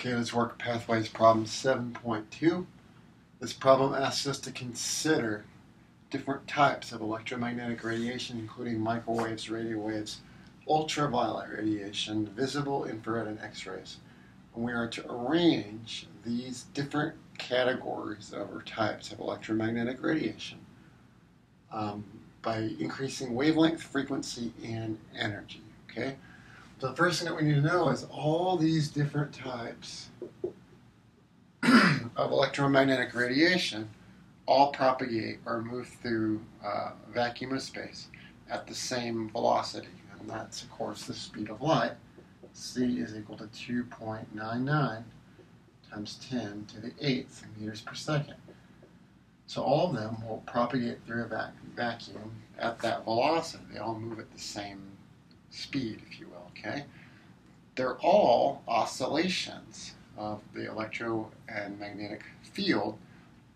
Okay, let's work Pathways problem 7.2. This problem asks us to consider different types of electromagnetic radiation, including microwaves, radio waves, ultraviolet radiation, visible, infrared, and X-rays. And we are to arrange these different categories or types of electromagnetic radiation by increasing wavelength, frequency, and energy. Okay? So the first thing that we need to know is all these different types of electromagnetic radiation all propagate or move through vacuum of space at the same velocity. And that's, of course, the speed of light. C is equal to 2.99 times 10 to the 8th meters per second. So all of them will propagate through a vacuum at that velocity. They all move at the same speed, if you will, okay? They're all oscillations of the electro and magnetic field.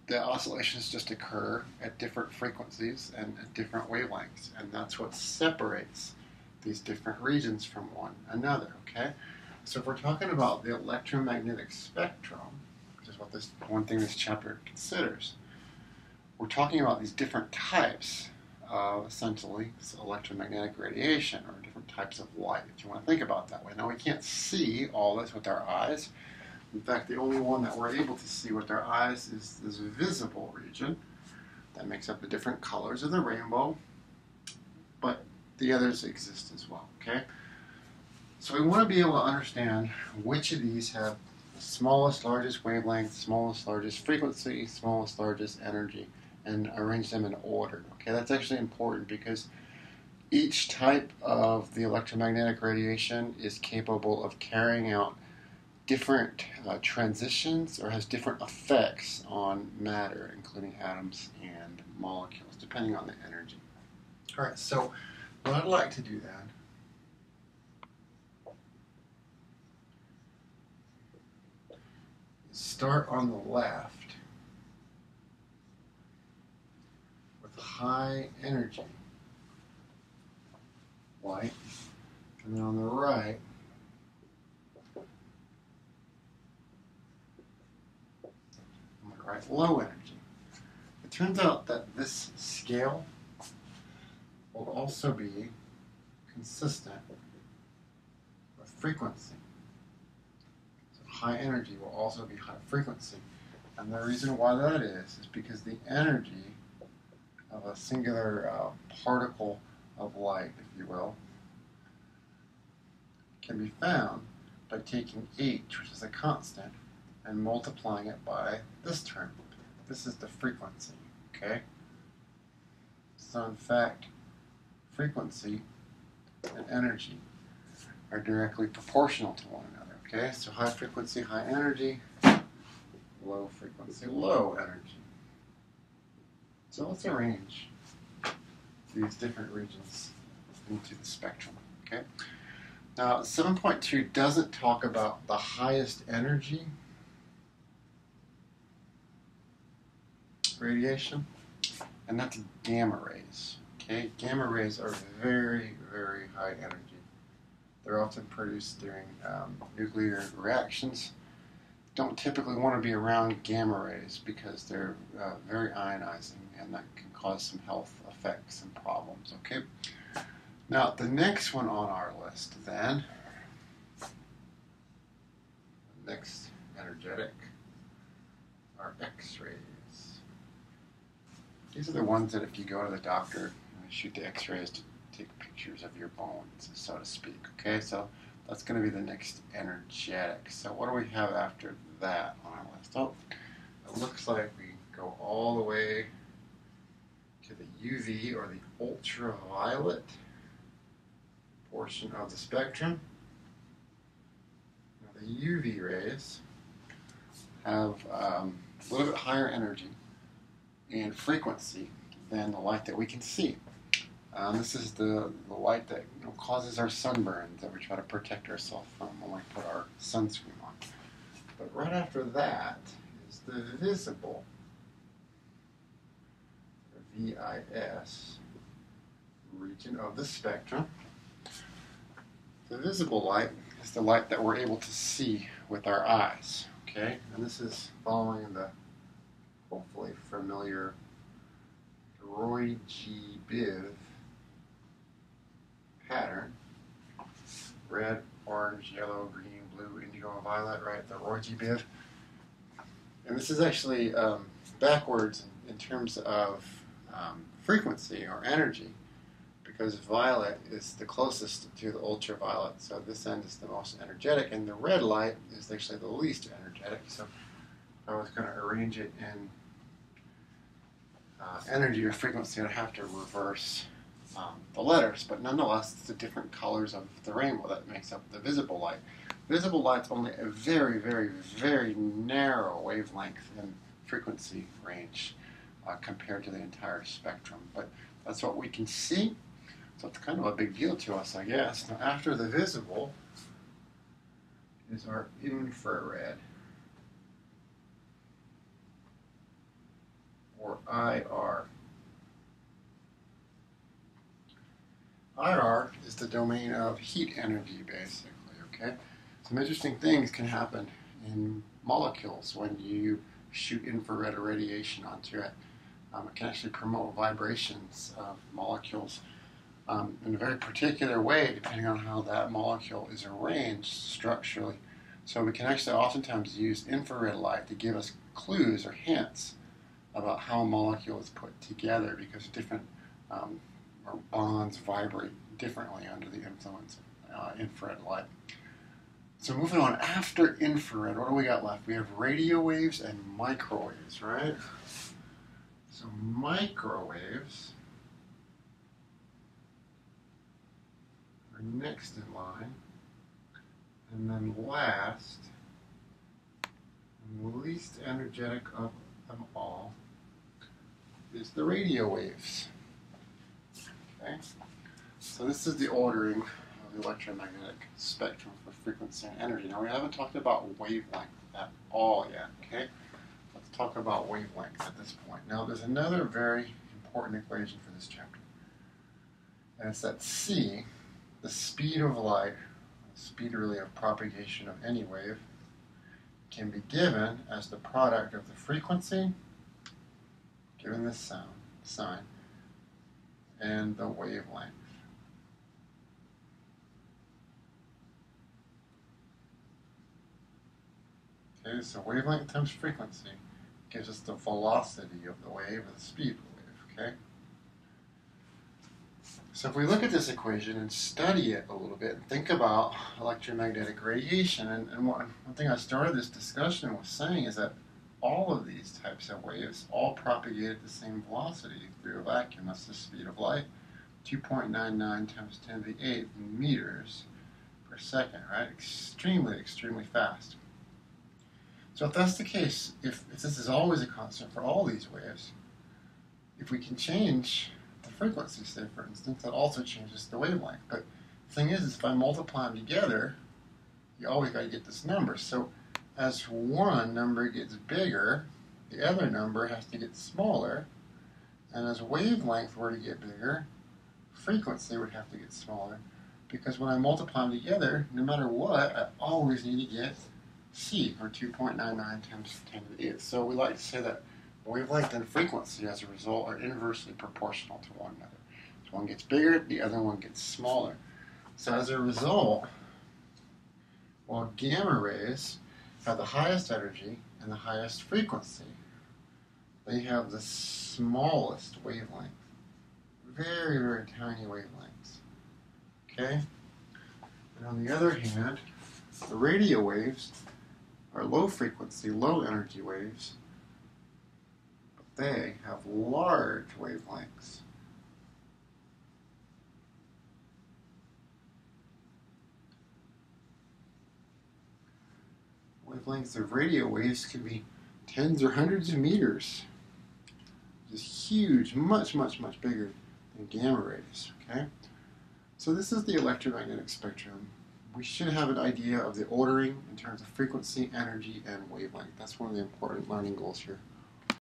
The oscillations just occur at different frequencies and at different wavelengths, and that's what separates these different regions from one another, okay? So if we're talking about the electromagnetic spectrum, which is what this one thing this chapter considers, we're talking about these different types of, essentially, electromagnetic radiation, or different types of light, if you want to think about it that way. Now, we can't see all this with our eyes. In fact, the only one that we're able to see with our eyes is this visible region that makes up the different colors of the rainbow, but the others exist as well, okay? So we want to be able to understand which of these have the smallest, largest wavelength, smallest, largest frequency, smallest, largest energy, and arrange them in order. Okay, that's actually important because each type of the electromagnetic radiation is capable of carrying out different transitions or has different effects on matter, including atoms and molecules, depending on the energy. All right, so what I'd like to do then is start on the left high energy light, and then on the right low energy. It turns out that this scale will also be consistent with frequency. So high energy will also be high frequency, and the reason why that is because the energy of a singular particle of light, if you will, can be found by taking h, which is a constant, and multiplying it by this term. This is the frequency, okay? So in fact, frequency and energy are directly proportional to one another, okay? So high frequency, high energy, low frequency, low energy. So let's arrange these different regions into the spectrum, okay? Now, 7.2 doesn't talk about the highest energy radiation, and that's gamma rays, okay? Gamma rays are very, very high energy. They're often produced during nuclear reactions. Don't typically want to be around gamma rays because they're very ionizing, and that can cause some health effects and problems, okay? Now, the next one on our list then, next energetic, are X-rays. These are the ones that if you go to the doctor, they shoot the X-rays to take pictures of your bones, so to speak, okay? So that's going to be the next energetic. So what do we have after that on our list? Oh, it looks like we go all the way to the UV, or the ultraviolet portion of the spectrum. Now, the UV rays have a little bit higher energy and frequency than the light that we can see. This is the light that causes our sunburns that we try to protect ourselves from when we put our sunscreen on. But right after that is the visible, VIS, region of the spectrum. The visible light is the light that we're able to see with our eyes. Okay, and this is following the hopefully familiar Roy G. Biv pattern. Red, orange, yellow, green, blue, indigo, and violet, right? The Roy G. Biv. And this is actually backwards in terms of frequency or energy, because violet is the closest to the ultraviolet, so this end is the most energetic, and the red light is actually the least energetic. So if I was going to arrange it in energy or frequency, I'd have to reverse the letters, but nonetheless, it's the different colors of the rainbow that makes up the visible light. Visible light's only a very, very, very narrow wavelength and frequency range compared to the entire spectrum, but that's what we can see, so it's kind of a big deal to us, I guess. Now, after the visible is our infrared, or IR. IR is the domain of heat energy, basically, okay? Some interesting things can happen in molecules when you shoot infrared radiation onto it. It can actually promote vibrations of molecules in a very particular way, depending on how that molecule is arranged structurally. So we can actually oftentimes use infrared light to give us clues or hints about how a molecule is put together, because different bonds vibrate differently under the influence of infrared light. So moving on, after infrared, what do we got left? We have radio waves and microwaves, right? So microwaves are next in line, and then last, and the least energetic of them all, is the radio waves. Okay, so this is the ordering of the electromagnetic spectrum for frequency and energy. Now, we haven't talked about wavelength at all yet, okay? Let's talk about wavelength at this point. Now, there's another very important equation for this chapter, and it's that c, the speed of light, the speed really of propagation of any wave, can be given as the product of the frequency, given this sign, and the wavelength. Okay, so wavelength times frequency gives us the velocity of the wave, or the speed of the wave, okay? So if we look at this equation and study it a little bit, and think about electromagnetic radiation, and one thing I started this discussion with saying is that all of these types of waves all propagate at the same velocity through a vacuum. That's the speed of light, 2.99 times 10 to the 8th meters per second, right? Extremely, extremely fast. So if that's the case, if this is always a constant for all these waves, if we can change the frequency, say for instance, that also changes the wavelength. But the thing is if I multiply them together, you always got to get this number. So as one number gets bigger, the other number has to get smaller, and as wavelength were to get bigger, frequency would have to get smaller, because when I multiply them together, no matter what, I always need to get c, or 2.99 times 10 to the 8th. So we like to say that wavelength and frequency, as a result, are inversely proportional to one another. So one gets bigger, the other one gets smaller. So as a result, while gamma rays have the highest energy and the highest frequency, they have the smallest wavelength. Very, very tiny wavelengths. Okay? And on the other hand, the radio waves are low frequency, low energy waves, but they have large wavelengths. Wavelengths of radio waves can be tens or hundreds of meters. Just huge, much, much, much bigger than gamma rays, okay? So this is the electromagnetic spectrum. We should have an idea of the ordering in terms of frequency, energy, and wavelength. That's one of the important learning goals here.